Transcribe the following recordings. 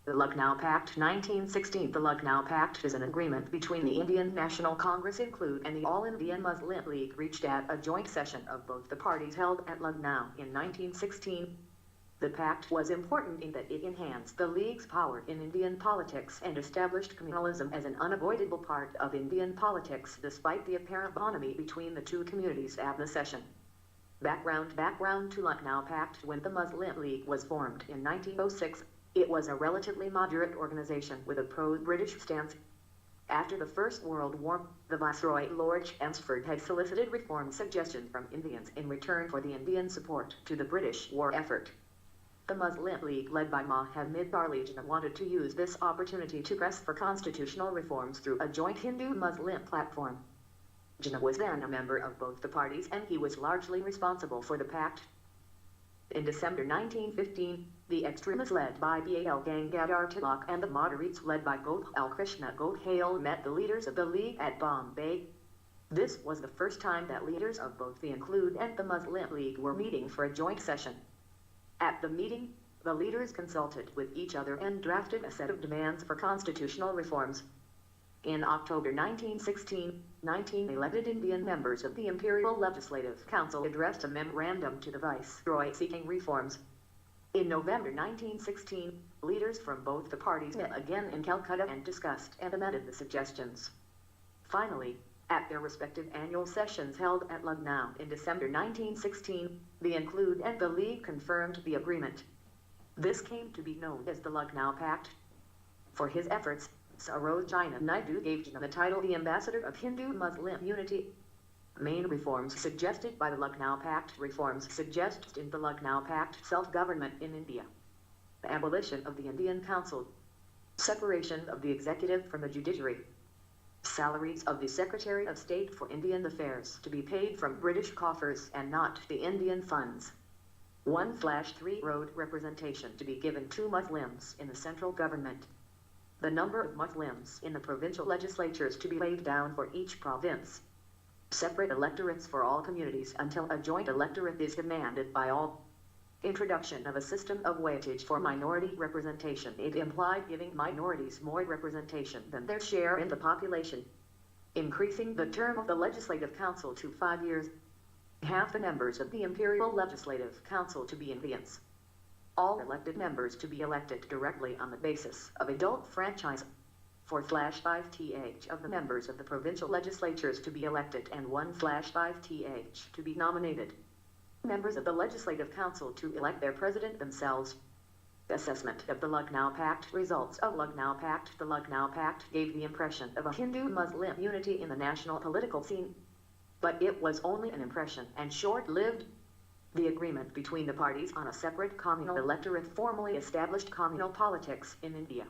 The Lucknow Pact 1916. The Lucknow Pact is an agreement between the Indian National Congress include and the All India Muslim League reached at a joint session of both the parties held at Lucknow in 1916. The pact was important in that it enhanced the League's power in Indian politics and established communalism as an unavoidable part of Indian politics despite the apparent bonhomie between the two communities at the session. Background to Lucknow Pact. When the Muslim League was formed in 1906, it was a relatively moderate organization with a pro-British stance. After the First World War, the Viceroy Lord Chelmsford had solicited reform suggestions from Indians in return for the Indian support to the British war effort. The Muslim League, led by Mohammed Ali Jinnah, wanted to use this opportunity to press for constitutional reforms through a joint Hindu-Muslim platform. Jinnah was then a member of both the parties, and he was largely responsible for the pact. In December 1915, the extremists led by Bal Gangadhar Tilak and the moderates led by Gopal Krishna Gokhale met the leaders of the League at Bombay. This was the first time that leaders of both the Include and the Muslim League were meeting for a joint session. At the meeting, the leaders consulted with each other and drafted a set of demands for constitutional reforms. In October 1916, 19 elected Indian members of the Imperial Legislative Council addressed a memorandum to the Viceroy seeking reforms. In November 1916, leaders from both the parties met again in Calcutta and discussed and amended the suggestions. Finally, at their respective annual sessions held at Lucknow in December 1916, the Include and the League confirmed the agreement. This came to be known as the Lucknow Pact. For his efforts, Sarojini Naidu gave Jinnah the title the Ambassador of Hindu-Muslim Unity. Main reforms suggested by the Lucknow Pact. Reforms suggested in the Lucknow Pact: self-government in India, the abolition of the Indian Council, separation of the executive from the judiciary, salaries of the Secretary of State for Indian Affairs to be paid from British coffers and not the Indian funds, 1/3 road representation to be given to Muslims in the central government, the number of Muslims in the provincial legislatures to be laid down for each province, separate electorates for all communities until a joint electorate is demanded by all, introduction of a system of weightage for minority representation. It implied giving minorities more representation than their share in the population, increasing the term of the Legislative Council to 5 years, half the members of the Imperial Legislative Council to be Indians, all elected members to be elected directly on the basis of adult franchise, 4/5th of the members of the provincial legislatures to be elected and 1/5th to be nominated. Members of the Legislative Council to elect their president themselves. Assessment of the Lucknow Pact. Results of Lucknow Pact. The Lucknow Pact gave the impression of a Hindu-Muslim unity in the national political scene, but it was only an impression and short-lived. The agreement between the parties on a separate communal electorate formally established communal politics in India.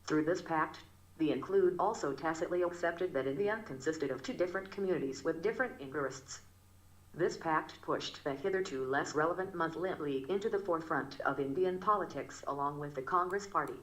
Through this pact, the Include also tacitly accepted that India consisted of two different communities with different interests. This pact pushed the hitherto less relevant Muslim League into the forefront of Indian politics along with the Congress Party.